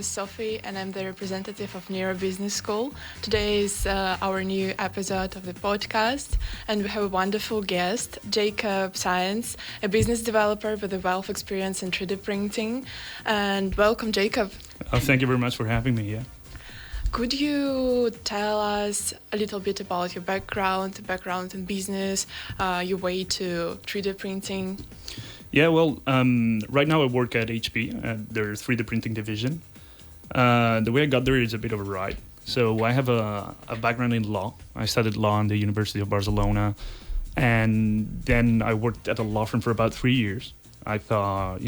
is Sophie and I'm the representative of Neuro Business School. Today is our new episode of the podcast and we have a wonderful guest, Jacobo Sáenz, a business developer with a wealth of experience in 3D printing. And welcome, Jacob. Thank you very much for having me. Yeah. Could you tell us a little bit about your background in business, your way to 3D printing? Yeah, well, right now I work at HP, at their 3D printing division. The way I got there is a bit of a ride. So I have a background in law. I studied law in the University of Barcelona, and then I worked at a law firm for about 3 years. I thought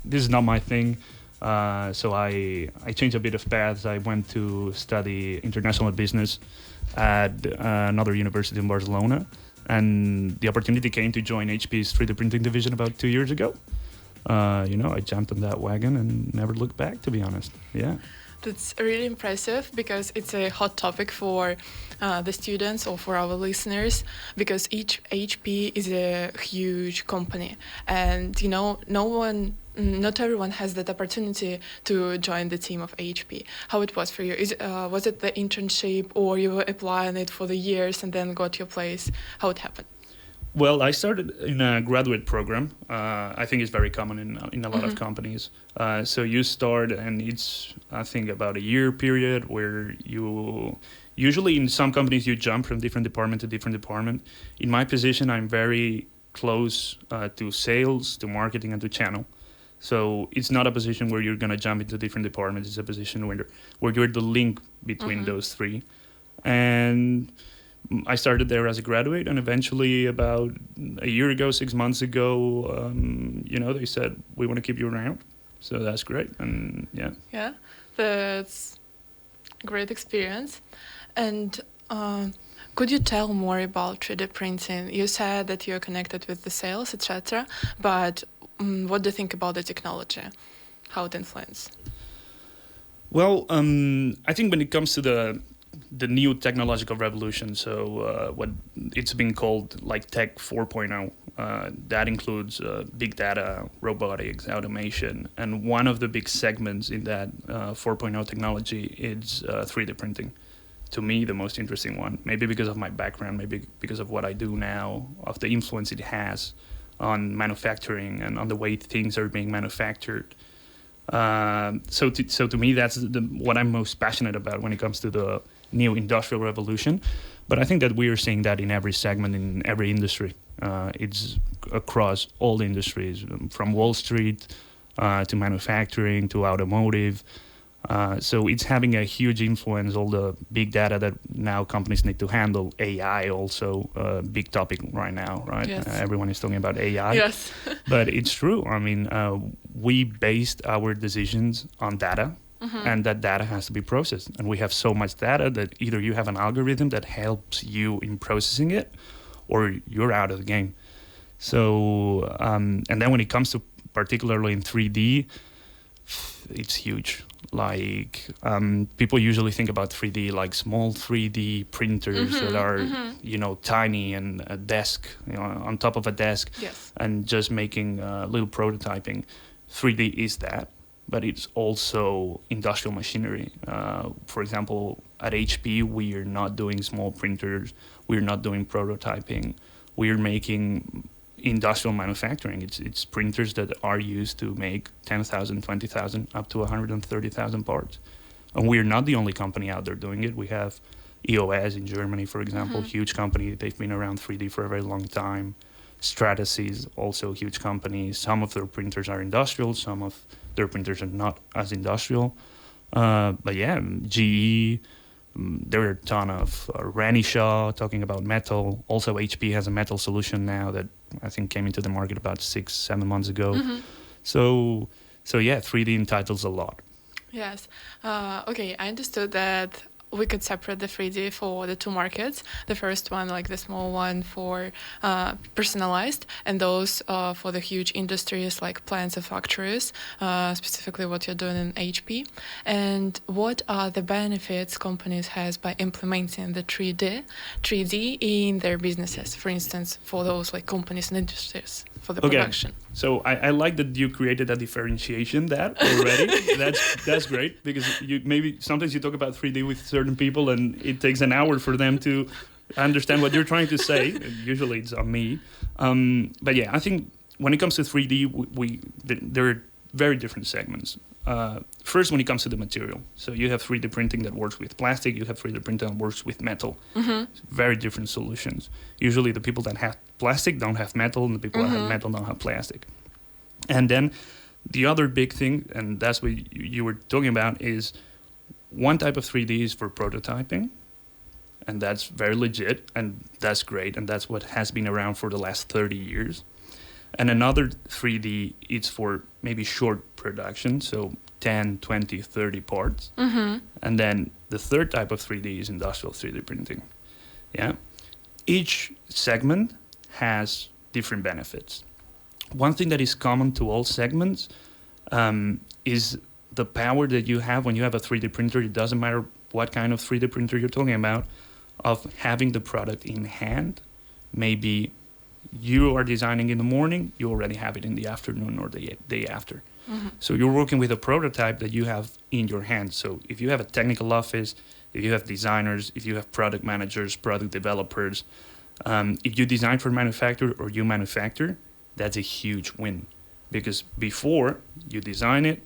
this is not my thing. So I changed a bit of paths. I went to study international business at another university in Barcelona. And the opportunity came to join HP's 3D printing division about 2 years ago. I jumped on that wagon and never looked back, to be honest. Yeah. That's really impressive because it's a hot topic for the students or for our listeners, because each HP is a huge company and not everyone has that opportunity to join the team of HP. How it was for you? Was it the internship or you were applying it for the years and then got your place? How it happened? Well, I started in a graduate program. I think it's very common in a lot of companies. So you start, and it's, I think, about a year period where you, usually in some companies, you jump from different department to different department. In my position, I'm very close to sales, to marketing, and to channel. So it's not a position where you're going to jump into different departments. It's a position where you're the link between those three. And I started there as a graduate, and eventually about a year ago, 6 months ago, they said, we want to keep you around. So that's great. And yeah. Yeah, that's great experience. And could you tell more about 3D printing? You said that you're connected with the sales, etc. But what do you think about the technology? How it influences? Well, I think when it comes to the new technological revolution, so what it's been called like Tech 4.0, that includes big data, robotics, automation, and one of the big segments in that 4.0 technology is 3D printing. To me, the most interesting one, maybe because of my background, maybe because of what I do now, of the influence it has on manufacturing and on the way things are being manufactured. So to me, that's what I'm most passionate about when it comes to the new industrial revolution. But I think that we are seeing that in every segment, in every industry. It's across all industries, from Wall Street to manufacturing to automotive. So it's having a huge influence, all the big data that now companies need to handle. AI also a big topic right now, right? Yes. Everyone is talking about AI. Yes. But it's true. I mean, we based our decisions on data, and that data has to be processed. And we have so much data that either you have an algorithm that helps you in processing it, or you're out of the game. So, and then when it comes to particularly in 3D, it's huge. Like people usually think about 3D like small 3D printers that are tiny and a desk on top of a desk, yes, and just making little prototyping. 3D is that, but it's also industrial machinery. For example, at HP, we are not doing small printers. We're not doing prototyping. We're making industrial manufacturing. It's printers that are used to make 10,000, 20,000, up to 130,000 parts. And we're not the only company out there doing it. We have EOS in Germany, for example, huge company. They've been around 3D for a very long time. Stratasys, also a huge company. Some of their printers are industrial. Some of their printers are not as industrial. But yeah, GE, there are a ton of Renishaw talking about metal. Also, HP has a metal solution now that I think came into the market about 6-7 months ago. So yeah, 3D entitles a lot. Yes. Okay, I understood that we could separate the 3D for the two markets. The first one, like the small one for personalized, and those for the huge industries like plants and factories, specifically what you're doing in HP. And what are the benefits companies has by implementing the 3D in their businesses, for instance, for those like companies and industries? for the production. So I like that you created a differentiation that already. That's great, because maybe sometimes you talk about 3D with certain people and it takes an hour for them to understand what you're trying to say. Usually it's on me. But yeah, I think when it comes to 3D, there are very different segments. First, when it comes to the material, so you have 3D printing that works with plastic, you have 3D printing that works with metal. Very different solutions. Usually the people that have plastic don't have metal, and the people that have metal don't have plastic. And then the other big thing, and that's what you were talking about, is one type of 3D is for prototyping, and that's very legit, and that's great, and that's what has been around for the last 30 years. And another 3D is for maybe short production, so 10, 20, 30 parts. And then the third type of 3D is industrial 3D printing. Yeah. Each segment has different benefits. One thing that is common to all segments is the power that you have when you have a 3D printer. It doesn't matter what kind of 3D printer you're talking about, of having the product in hand. Maybe you are designing in the morning, you already have it in the afternoon or the day after. So you're working with a prototype that you have in your hand. So if you have a technical office, if you have designers, if you have product managers, product developers, if you design for manufacturer or you manufacture, that's a huge win. Because before you design it,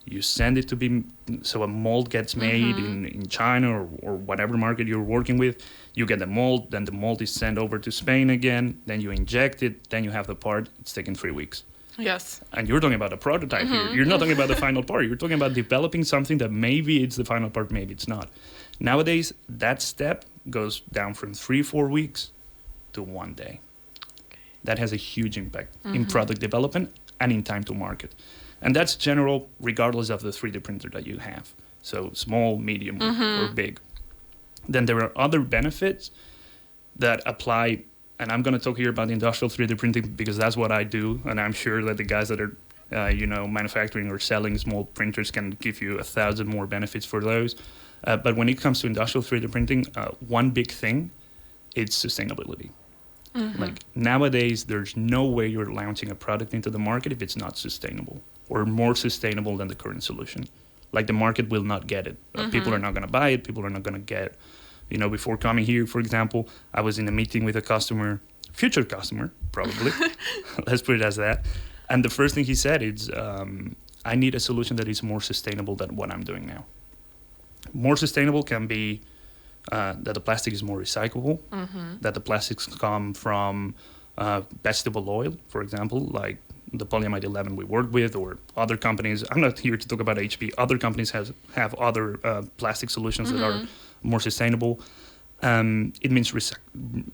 you send it to be, so a mold gets made in China or whatever market you're working with. You get the mold, then the mold is sent over to Spain again, then you inject it, then you have the part. It's taken 3 weeks. Yes. And you're talking about a prototype here. You're not talking about the final part. You're talking about developing something that maybe it's the final part, maybe it's not. Nowadays, that step goes down from 3-4 weeks to 1 day. That has a huge impact in product development and in time to market. And that's general regardless of the 3D printer that you have. So small, medium, or big. Then there are other benefits that apply, and I'm going to talk here about industrial 3D printing because that's what I do, and I'm sure that the guys that are manufacturing or selling small printers can give you 1,000 more benefits for those. But when it comes to industrial 3D printing, one big thing, it's sustainability. Like nowadays, there's no way you're launching a product into the market if it's not sustainable or more sustainable than the current solution. Like the market will not get it. People are not going to buy it. People are not going to get, before coming here, for example, I was in a meeting with a customer, future customer, probably. Let's put it as that. And the first thing he said is, I need a solution that is more sustainable than what I'm doing now. More sustainable can be that the plastic is more recyclable, that the plastics come from vegetable oil, for example, like the polyamide 11 we work with, or other companies. I'm not here to talk about HP. Other companies have other plastic solutions that are more sustainable. It means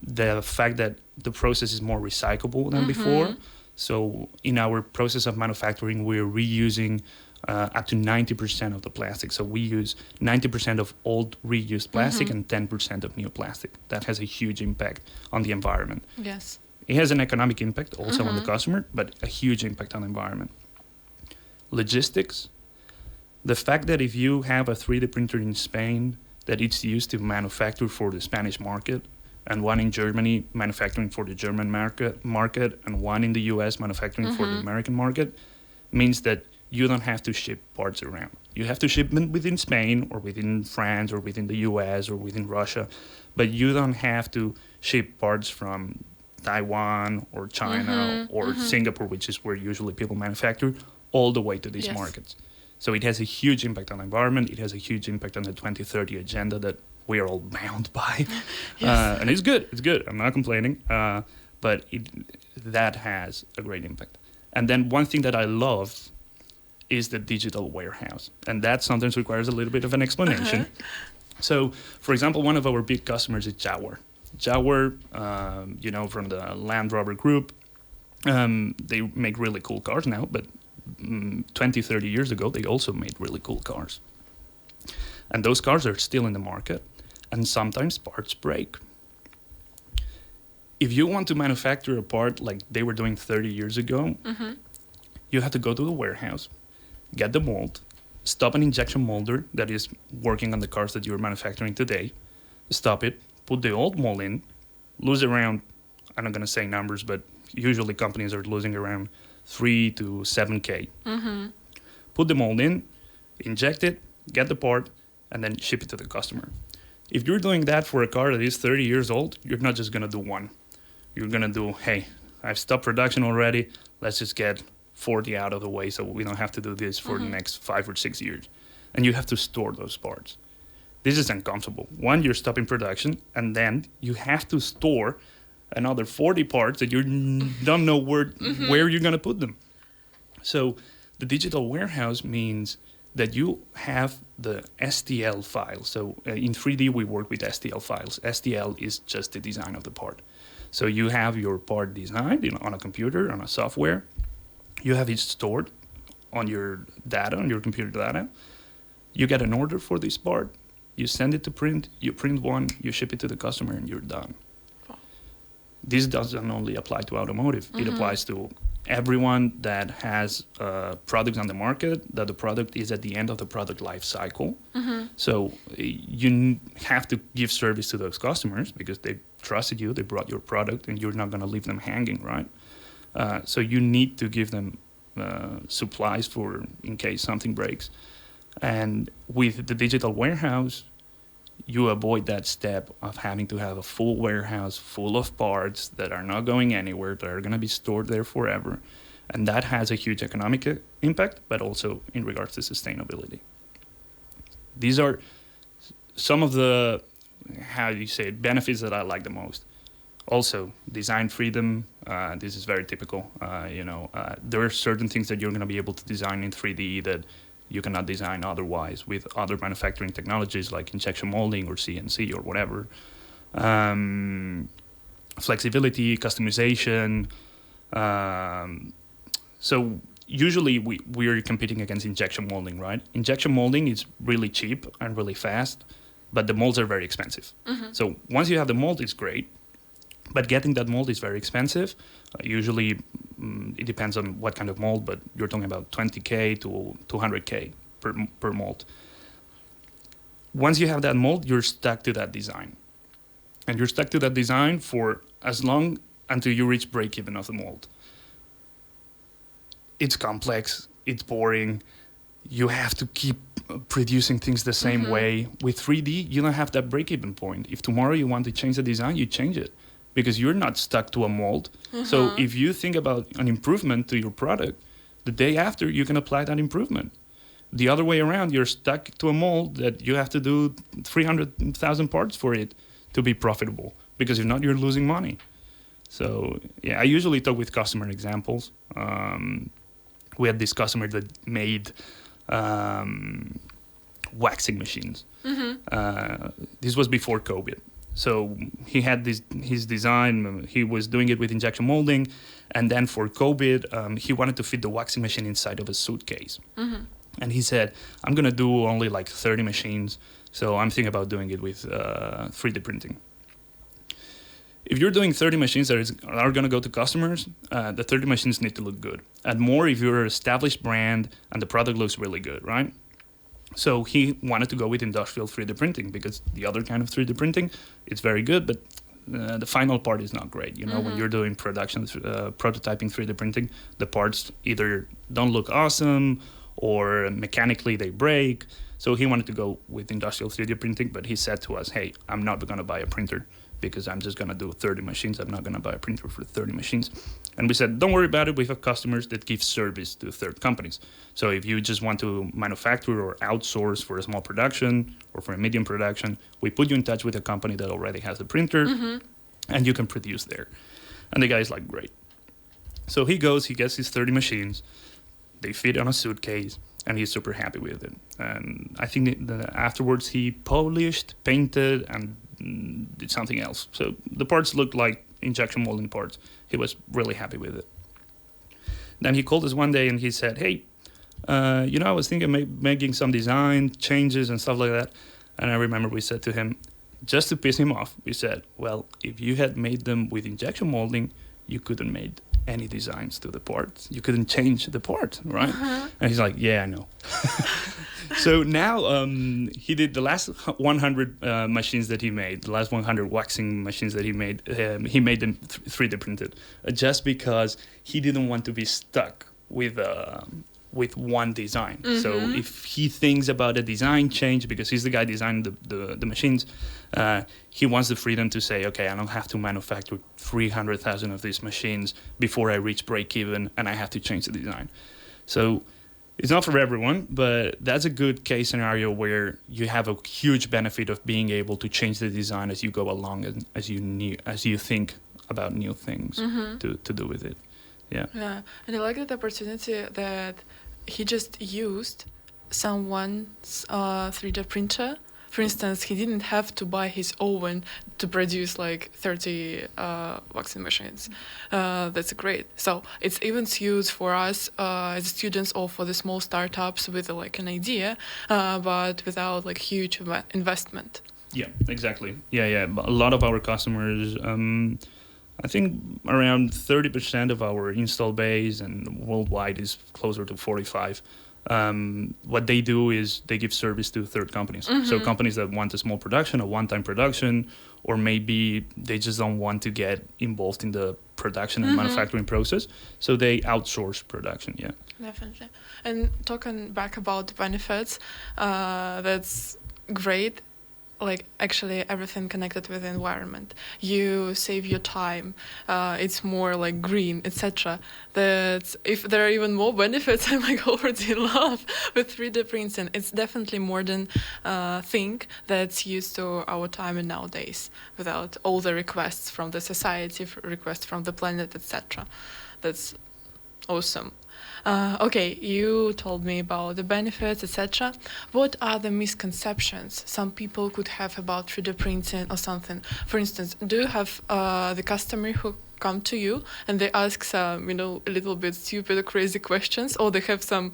the fact that the process is more recyclable than before. So in our process of manufacturing, we're reusing up to 90% of the plastic. So we use 90% of old reused plastic and 10% of new plastic. That has a huge impact on the environment. Yes. It has an economic impact also on the customer, but a huge impact on the environment. Logistics. The fact that if you have a 3D printer in Spain that it's used to manufacture for the Spanish market, and one in Germany manufacturing for the German market, and one in the US manufacturing for the American market, means that you don't have to ship parts around. You have to ship them within Spain or within France or within the US or within Russia, but you don't have to ship parts from Taiwan or China or Singapore, which is where usually people manufacture, all the way to these markets. So it has a huge impact on the environment. It has a huge impact on the 2030 agenda that we are all bound by. And it's good. It's good. I'm not complaining. But that has a great impact. And then one thing that I love is the digital warehouse. And that sometimes requires a little bit of an explanation. So, for example, one of our big customers is Jaguar. Jaguar, from the Land Rover group, they make really cool cars now, but 20, 30 years ago, they also made really cool cars. And those cars are still in the market, and sometimes parts break. If you want to manufacture a part like they were doing 30 years ago, you have to go to the warehouse, get the mold, stop an injection molder that is working on the cars that you're manufacturing today, stop it, put the old mold in, lose around, I'm not going to say numbers, but usually companies are losing around 3 to 7K. Mm-hmm. Put the mold in, inject it, get the part, and then ship it to the customer. If you're doing that for a car that is 30 years old, you're not just going to do one. You're going to do, hey, I've stopped production already. Let's just get 40 out of the way so we don't have to do this for the next 5 or 6 years. And you have to store those parts. This is uncomfortable. One, you're stopping production, and then you have to store another 40 parts that you don't know where you're going to put them. So the digital warehouse means that you have the STL file. So in 3D, we work with STL files. STL is just the design of the part. So you have your part designed on a computer, on a software. You have it stored on your data, on your computer data. You get an order for this part. You send it to print. You print one. You ship it to the customer, and you're done. This doesn't only apply to automotive. It applies to everyone that has products on the market, that the product is at the end of the product life cycle. So you have to give service to those customers because they trusted you, they brought your product, and you're not going to leave them hanging, right? So you need to give them supplies for in case something breaks. And with the digital warehouse, you avoid that step of having to have a full warehouse full of parts that are not going anywhere, that are going to be stored there forever. And that has a huge economic impact, but also in regards to sustainability. These are some of the, how do you say it, benefits that I like the most. Also, design freedom. This is very typical. There are certain things that you're going to be able to design in 3D that you cannot design otherwise with other manufacturing technologies like injection molding or CNC or whatever. Flexibility, customization. So usually we're competing against injection molding, right? Injection molding is really cheap and really fast, but the molds are very expensive. So once you have the mold, it's great. But getting that mold is very expensive. Usually, it depends on what kind of mold, but you're talking about 20K to 200K per mold. Once you have that mold, you're stuck to that design. And you're stuck to that design for as long until you reach break-even of the mold. It's complex. It's boring. You have to keep producing things the same way. With 3D, you don't have that break-even point. If tomorrow you want to change the design, you change it, because you're not stuck to a mold. So if you think about an improvement to your product, the day after you can apply that improvement. The other way around, you're stuck to a mold that you have to do 300,000 parts for it to be profitable, because if not, you're losing money. So yeah, I usually talk with customer examples. We had this customer that made waxing machines. This was before COVID. So he had his design, he was doing it with injection molding, and then for COVID, he wanted to fit the waxing machine inside of a suitcase. And he said, I'm going to do only like 30 machines, so I'm thinking about doing it with 3D printing. If you're doing 30 machines that are going to go to customers, the 30 machines need to look good. And more if you're an established brand and the product looks really good, right? So he wanted to go with industrial 3D printing, because the other kind of 3D printing, it's very good, but the final part is not great. When you're doing production, prototyping 3D printing, the parts either don't look awesome or mechanically they break. So he wanted to go with industrial 3D printing, but he said to us, hey, I'm not going to buy a printer because I'm just going to do 30 machines. I'm not going to buy a printer for 30 machines. And we said, don't worry about it. We have customers that give service to third companies. So if you just want to manufacture or outsource for a small production or for a medium production, we put you in touch with a company that already has a printer and you can produce there. And the guy's like, great. So he goes, he gets his 30 machines. They fit on a suitcase and he's super happy with it. And I think that afterwards he polished, painted, and did something else. So the parts looked like injection molding parts. He was really happy with it. Then he called us one day and he said, hey, I was thinking of making some design changes and stuff like that. And I remember we said to him, just to piss him off, we said, well, if you had made them with injection molding, you couldn't made any designs to the part. You couldn't change the part, right? And he's like, yeah, I know. So now he did the last 100 machines that he made, the last 100 waxing machines that he made them 3D printed, just because he didn't want to be stuck with one design. So if he thinks about a design change, because he's the guy designing the machines, he wants the freedom to say, okay, I don't have to manufacture 300,000 of these machines before I reach break even and I have to change the design. So it's not for everyone, but that's a good case scenario where you have a huge benefit of being able to change the design as you go along and as you think about new things to do with it. Yeah. And I like that opportunity that he just used someone's 3D printer. For instance, he didn't have to buy his oven to produce like 30 waxing machines. That's great. So it's even used for us as students or for the small startups with like an idea, but without like huge investment. Yeah, exactly. Yeah. A lot of our customers, I think around 30% of our install base and worldwide is closer to 45. What they do is they give service to third companies. So companies that want a small production, a one-time production, or maybe they just don't want to get involved in the production and manufacturing process. So they outsource production, yeah. Definitely. And talking back about the benefits, that's great. Like actually everything connected with the environment. You save your time. It's more like green, etc. That if there are even more benefits, I'm like already in love with 3D printing. It's definitely modern thing that's used to our time and nowadays, without all the requests from the society, requests from the planet, etc. That's awesome. Okay, you told me about the benefits, etc. What are the misconceptions some people could have about 3D printing or something? For instance, do you have the customer who come to you and they ask some, a little bit stupid or crazy questions, or they have some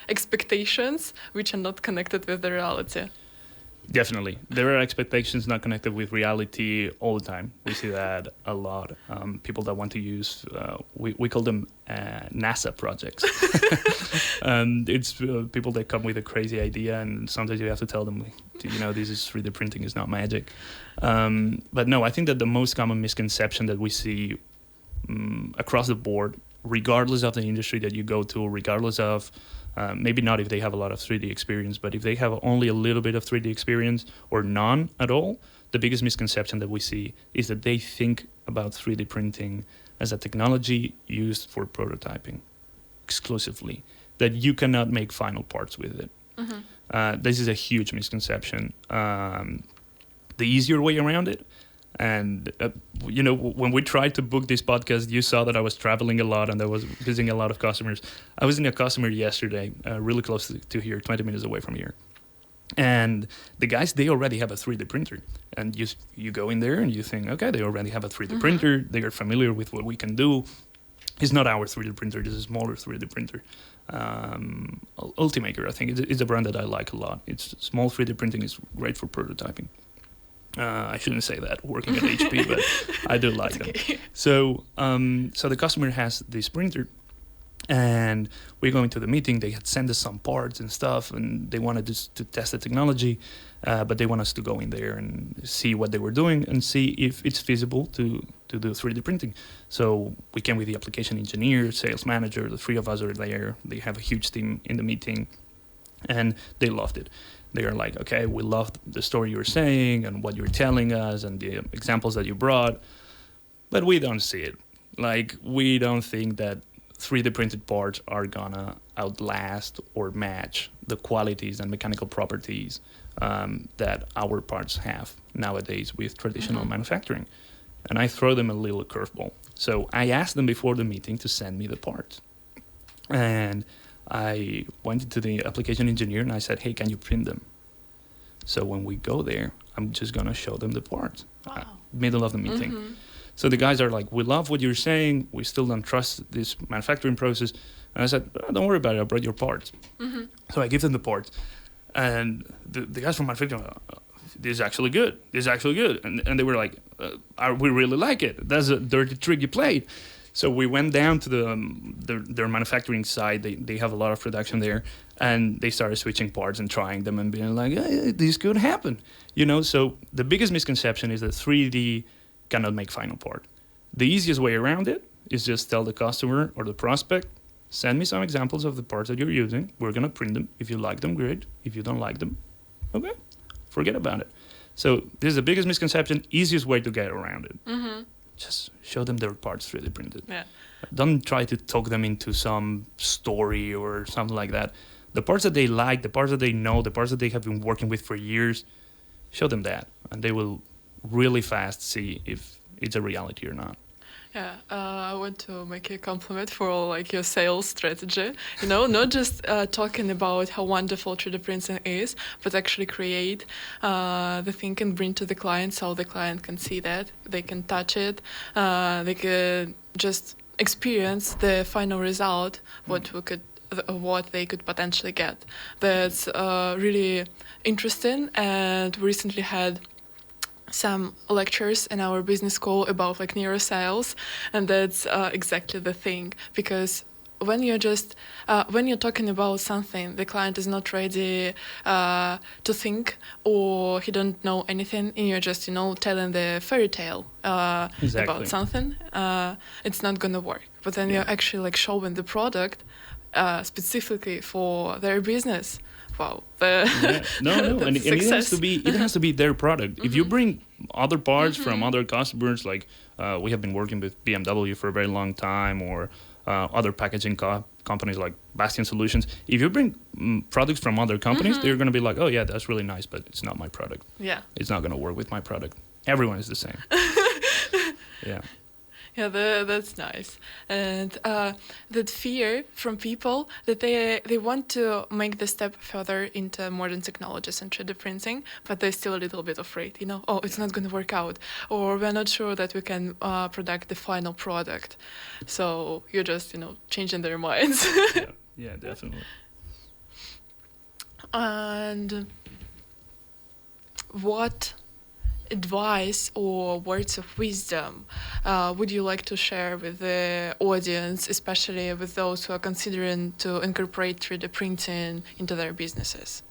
expectations which are not connected with the reality? Definitely. There are expectations not connected with reality all the time. We see that a lot. People that want to use, we call them NASA projects. It's people that come with a crazy idea, and sometimes you have to tell them, this is 3D printing is not magic. But no, I think that the most common misconception that we see across the board, regardless of the industry that you go to, regardless of maybe not if they have a lot of 3D experience, but if they have only a little bit of 3D experience or none at all, the biggest misconception that we see is that they think about 3D printing as a technology used for prototyping exclusively, that you cannot make final parts with it. This is a huge misconception. The easier way around it, and when we tried to book this podcast, you saw that I was traveling a lot and I was visiting a lot of customers. I was in a customer yesterday, really close to here, 20 minutes away from here. And the guys, they already have a 3D printer. And you go in there and you think, okay, they already have a 3D printer. They are familiar with what we can do. It's not our 3D printer. This is a smaller 3D printer. Ultimaker, I think, it's a brand that I like a lot. It's small 3D printing is great for prototyping. I shouldn't say that working at HP, but I do like them. So the customer has this printer, and we're going to the meeting. They had sent us some parts and stuff, and they wanted us to test the technology, but they want us to go in there and see what they were doing and see if it's feasible to do 3D printing. So we came with the application engineer, sales manager. The three of us are there. They have a huge team in the meeting, and they loved it. They are like, okay, we love the story you're saying and what you're telling us and the examples that you brought, but we don't see it. Like, we don't think that 3D printed parts are gonna outlast or match the qualities and mechanical properties that our parts have nowadays with traditional manufacturing. And I throw them a little curveball. So I asked them before the meeting to send me the parts. And I went to the application engineer and I said, hey, can you print them? So when we go there, I'm just going to show them the parts. Middle of the meeting. So the guys are like, we love what you're saying. We still don't trust this manufacturing process. And I said, oh, don't worry about it. I brought your parts. So I give them the parts. And the guys from manufacturing are like, this is actually good. This is actually good. And they were like, we really like it. That's a dirty trick you played. So we went down to their manufacturing site. They have a lot of production there, and they started switching parts and trying them and being like, hey, this could happen, So the biggest misconception is that 3D cannot make final part. The easiest way around it is just tell the customer or the prospect, send me some examples of the parts that you're using. We're gonna print them. If you like them, great. If you don't like them, okay, forget about it. So this is the biggest misconception, easiest way to get around it. Mm-hmm. Just show them their parts 3D printed. Yeah. Don't try to talk them into some story or something like that. The parts that they like, the parts that they know, the parts that they have been working with for years, show them that. And they will really fast see if it's a reality or not. Yeah, I want to make a compliment for like your sales strategy. Not just talking about how wonderful 3D printing is, but actually create the thing and bring to the client so the client can see that, they can touch it, they can just experience the final result, what they could potentially get. That's really interesting, and we recently had some lectures in our business school about like neurosales, and that's exactly the thing, because when you're talking about something, the client is not ready to think, or he don't know anything, and you're just telling the fairy tale about something, it's not gonna work. But then you're actually like showing the product specifically for their business. Wow. No, and it has to be their product. Mm-hmm. If you bring other parts Mm-hmm. from other customers, like we have been working with BMW for a very long time, or other packaging companies like Bastion Solutions. If you bring products from other companies, Mm-hmm. they're going to be like, oh yeah, that's really nice, but it's not my product. Yeah. It's not going to work with my product. Everyone is the same. Yeah. Yeah, that's nice. And that fear from people that they want to make the step further into modern technologies and 3D printing, but they're still a little bit afraid, oh, it's not going to work out, or we're not sure that we can product the final product. So you're just, changing their minds. Yeah, definitely. And what advice or words of wisdom would you like to share with the audience, especially with those who are considering to incorporate 3D printing into their businesses?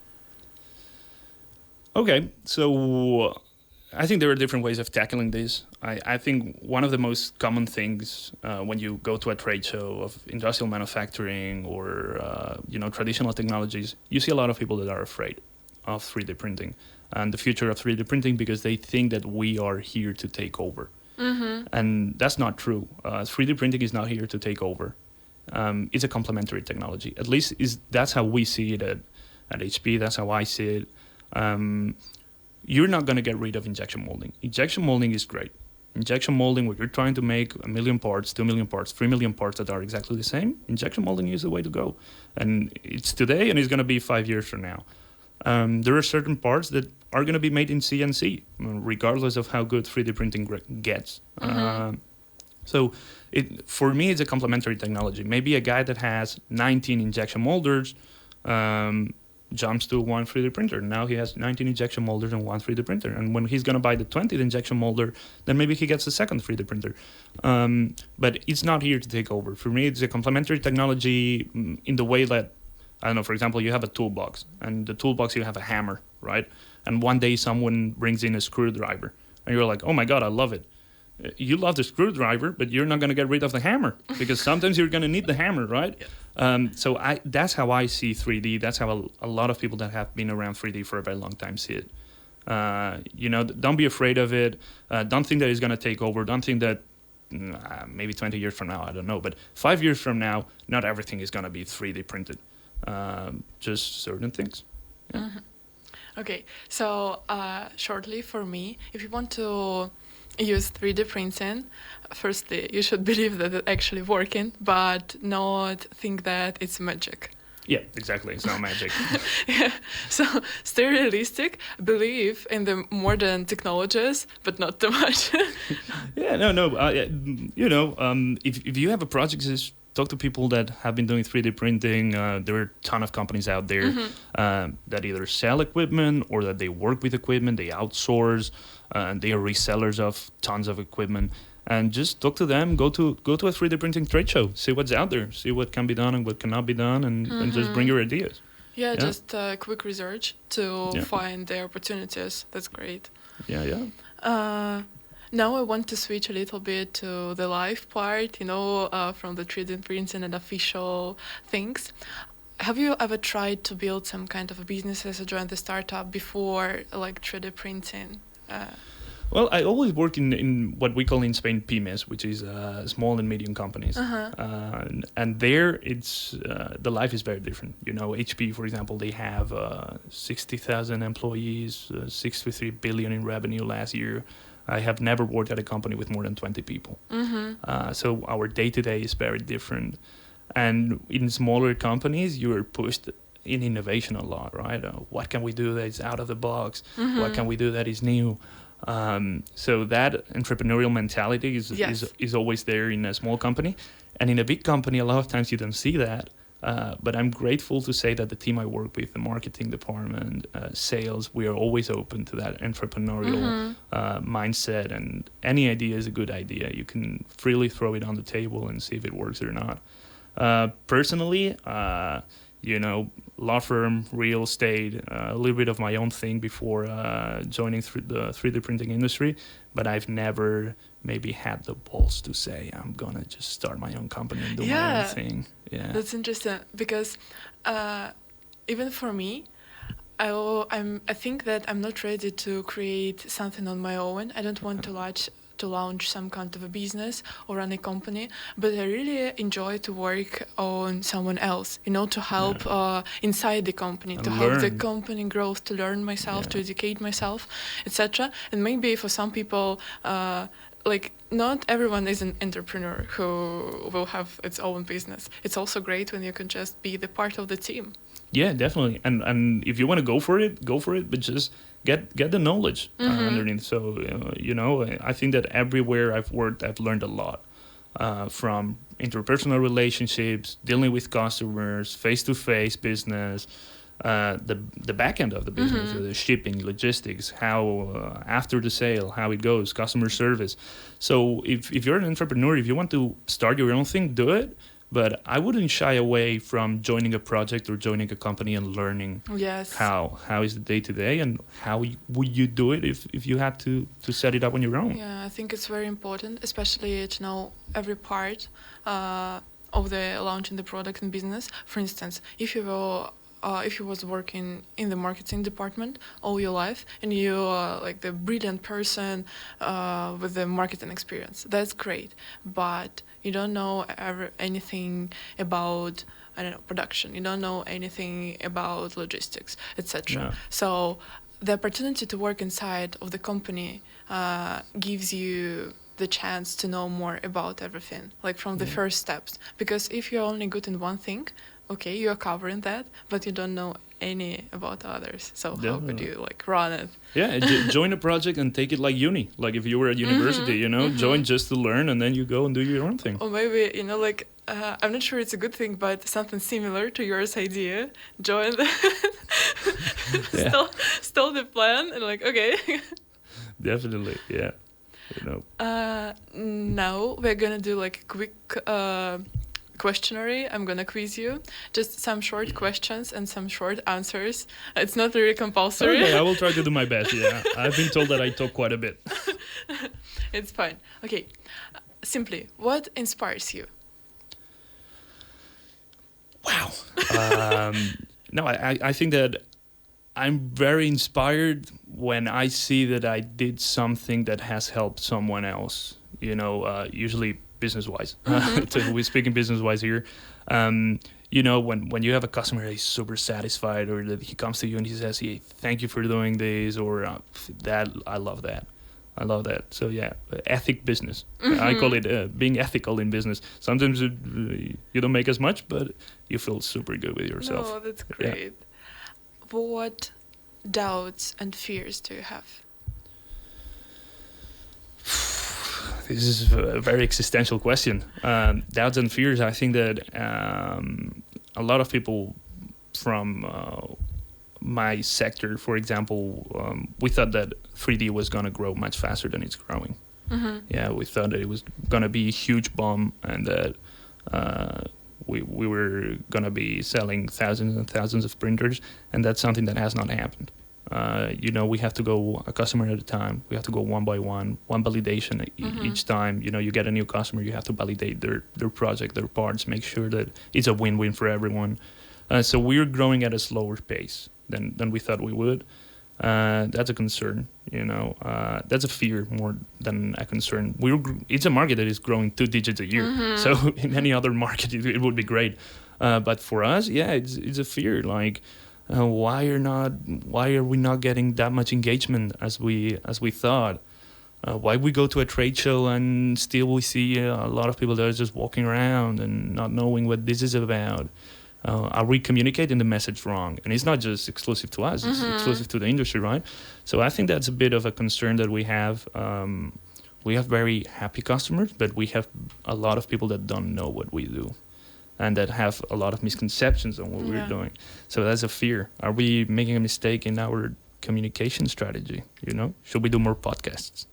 Okay, so I think there are different ways of tackling this. I think one of the most common things when you go to a trade show of industrial manufacturing or traditional technologies, you see a lot of people that are afraid of 3D printing and the future of 3D printing because they think that we are here to take over. Mm-hmm. And that's not true. 3D printing is not here to take over. It's a complementary technology. At least that's how we see it at HP. That's how I see it. You're not going to get rid of injection molding. Injection molding is great. Injection molding, where you're trying to make 1 million parts, 2 million parts, 3 million parts that are exactly the same, injection molding is the way to go. And it's today and it's going to be 5 years from now. There are certain parts that are going to be made in CNC, regardless of how good 3D printing gets. Mm-hmm. So for me, it's a complementary technology. Maybe a guy that has 19 injection molders jumps to one 3D printer. Now he has 19 injection molders and one 3D printer. And when he's going to buy the 20th injection molder, then maybe he gets a second 3D printer. But it's not here to take over. For me, it's a complementary technology in the way that, I don't know, for example, you have a toolbox, and the toolbox, you have a hammer, right? And one day someone brings in a screwdriver, and you're like, oh my God, I love it. You love the screwdriver, but you're not going to get rid of the hammer because sometimes you're going to need the hammer, right? Yeah. So that's how I see 3D. That's how a lot of people that have been around 3D for a very long time see it. Don't be afraid of it. Don't think that it's going to take over. Don't think that maybe 20 years from now, I don't know, but 5 years from now, not everything is going to be 3D printed. Just certain things. Yeah. Mm-hmm. Okay, so shortly for me, if you want to use 3D printing, firstly, you should believe that it's actually working, but not think that it's magic. Yeah, exactly. It's not magic. Yeah. So stay realistic, believe in the modern technologies, but not too much. Yeah, no. If you have a project, just talk to people that have been doing 3D printing. There are a ton of companies out there that either sell equipment or that they work with equipment, they outsource, they are resellers of tons of equipment. and just talk to them. Go to a 3D printing trade show. See what's out there. See what can be done and what cannot be done, and just bring your ideas. Yeah, just quick research to Yeah. find the opportunities. That's great. Yeah. Now I want to switch a little bit to the live part, from the 3D printing and official things. Have you ever tried to build some kind of a business as a join the startup before, like 3D printing? Well, I always work in what we call in Spain pymes, which is small and medium companies. And there, it's the life is very different. HP, for example, they have 60,000 employees, 63 billion in revenue last year. I have never worked at a company with more than 20 people. So our day-to-day is very different. And in smaller companies, you're pushed in innovation a lot, right? What can we do that is out of the box? What can we do that is new? So that entrepreneurial mentality is always there in a small company. And in a big company, a lot of times you don't see that. But I'm grateful to say that the team I work with, the marketing department, sales, we are always open to that entrepreneurial mindset. And any idea is a good idea. You can freely throw it on the table and see if it works or not. Personally, law firm, real estate, a little bit of my own thing before joining the 3D printing industry, but I've never maybe had the balls to say I'm gonna just start my own company and do my own thing. Yeah, that's interesting because even for me, I think that I'm not ready to create something on my own. I don't want to launch some kind of a business or run a company, but I really enjoy to work on someone else, to help inside the company, to help the company growth, to learn myself, to educate myself, etc. And maybe for some people, not everyone is an entrepreneur who will have its own business. It's also great when you can just be the part of the team. Yeah, definitely. And if you want to go for it, but just get the knowledge underneath. So, I think that everywhere I've worked, I've learned a lot from interpersonal relationships, dealing with customers, face-to-face business, the back end of the business, the shipping, logistics, how after the sale, how it goes, customer service. So if you're an entrepreneur, if you want to start your own thing, do it. But I wouldn't shy away from joining a project or joining a company and learning how is the day-to-day and how would you do it if you had to set it up on your own. Yeah, I think it's very important, especially to know every part of the launching the product and business. For instance, if you was working in the marketing department all your life and you are like the brilliant person with the marketing experience, that's great. But you don't know anything about, production. You don't know anything about logistics, etc. Yeah. So the opportunity to work inside of the company gives you the chance to know more about everything, like from the first steps. Because if you're only good in one thing, okay, you're covering that, but you don't know any about others. So how could you run it? Yeah, join a project and take it like uni. Like if you were at university, join just to learn and then you go and do your own thing. Or maybe, I'm not sure it's a good thing, but something similar to yours idea. Join stole the plan and okay. Definitely, yeah. Now we're gonna do a quick questionnaire. I'm gonna quiz you, just some short questions and some short answers. It's not really compulsory. Okay, I will try to do my best. Yeah, I've been told that I talk quite a bit. It's fine. Okay, simply, what inspires you? Wow. No, I think that I'm very inspired when I see that I did something that has helped someone else. Usually business-wise. We're speaking business-wise here. When you have a customer that is super satisfied, or that he comes to you and he says, "Hey, thank you for doing this," or that, I love that. So yeah, ethic business. I call it being ethical in business. Sometimes you don't make as much, but you feel super good with yourself. Oh, that's great. Yeah. What doubts and fears do you have? This is a very existential question. Doubts and fears. I think that a lot of people from my sector, for example, we thought that 3D was going to grow much faster than it's growing. Yeah, we thought that it was gonna be a huge bomb and that we were gonna be selling thousands and thousands of printers, and that's something that has not happened. We have to go a customer at a time. We have to go one by one validation each time. You get a new customer, you have to validate their project, their parts, make sure that it's a win-win for everyone. So we're growing at a slower pace than we thought we would. That's a concern, that's a fear more than a concern. It's a market that is growing 2 digits a year. So in any other market, it would be great. But for us, yeah, it's a fear. Like, why are we not getting that much engagement as we thought? Why we go to a trade show and still we see a lot of people that are just walking around and not knowing what this is about? Are we communicating the message wrong? And it's not just exclusive to us, it's exclusive to the industry, right? So I think that's a bit of a concern that we have. We have very happy customers, but we have a lot of people that don't know what we do and that have a lot of misconceptions on what we're doing. So that's a fear. Are we making a mistake in our communication strategy? Should we do more podcasts?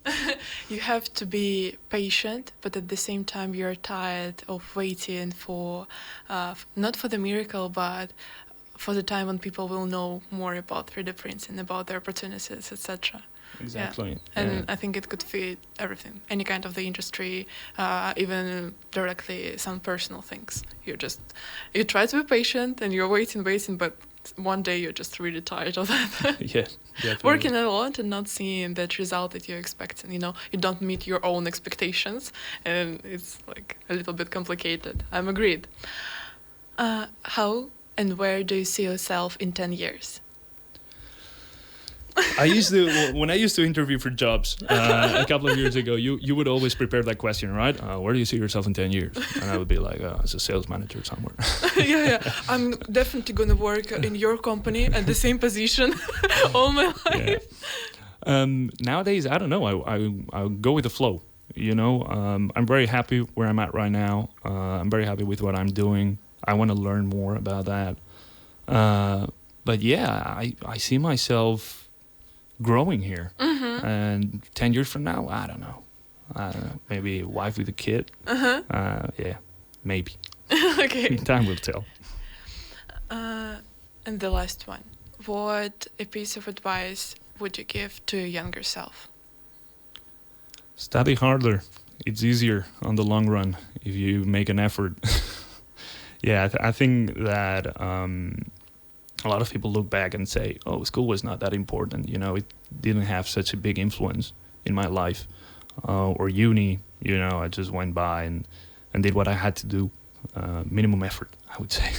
You have to be patient, but at the same time you're tired of waiting for not for the miracle, but for the time when people will know more about 3D printing, about their opportunities, etc. Exactly. And I think it could fit everything, any kind of the industry, even directly some personal things. You try to be patient and you're waiting, but one day you're just really tired of that. Yeah, definitely. Working a lot and not seeing that result that you're expecting. You don't meet your own expectations, and it's like a little bit complicated. I'm agreed. How and where do you see yourself in 10 years? When I used to interview for jobs a couple of years ago, you would always prepare that question, right? Where do you see yourself in 10 years? And I would be like, as a sales manager somewhere. Yeah. I'm definitely going to work in your company at the same position all my life. Yeah. Nowadays, I don't know. I go with the flow. I'm very happy where I'm at right now. I'm very happy with what I'm doing. I want to learn more about that. But yeah, I see myself growing here, and 10 years from now, I don't know, maybe a wife with a kid. Yeah, maybe. Okay. Time will tell. And the last one, what a piece of advice would you give to your younger self? Study harder. It's easier on the long run if you make an effort. Yeah, I think that a lot of people look back and say, oh, school was not that important. It didn't have such a big influence in my life. Or uni, I just went by and did what I had to do. Minimum effort, I would say.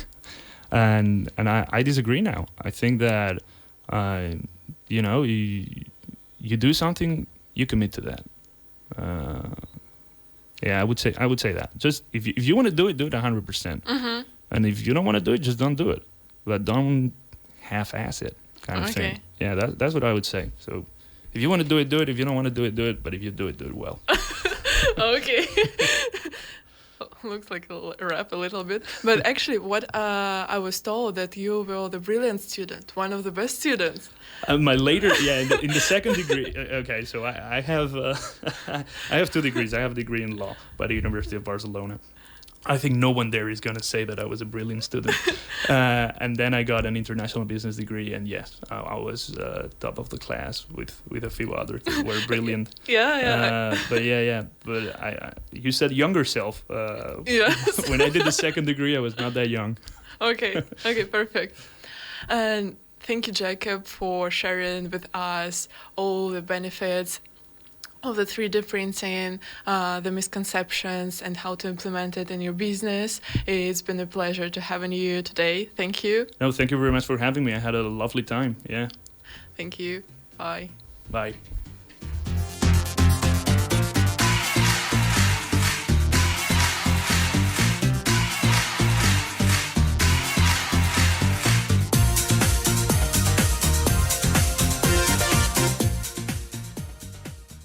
And I disagree now. I think that, you do something, you commit to that. Yeah, I would say that. Just if you want to do it 100%. And if you don't want to do it, just don't do it. But don't half-ass it, kind of thing. Yeah, that's what I would say. So if you want to do it, do it. If you don't want to do it. But if you do it well. Okay. Looks like a rap a little bit. But actually, what I was told that you were the brilliant student, one of the best students. My later, in the second degree. Okay, so I have I have 2 degrees. I have a degree in law by the University of Barcelona. I think no one there is going to say that I was a brilliant student. And then I got an international business degree, and yes, I was top of the class with a few others that were brilliant. But you said younger self. Yes. When I did the second degree, I was not that young. Okay, perfect. And thank you, Jacob, for sharing with us all the benefits of the 3D printing, the misconceptions, and how to implement it in your business. It's been a pleasure to having you today. Thank you. No, thank you very much for having me. I had a lovely time. Yeah. Thank you. Bye. Bye.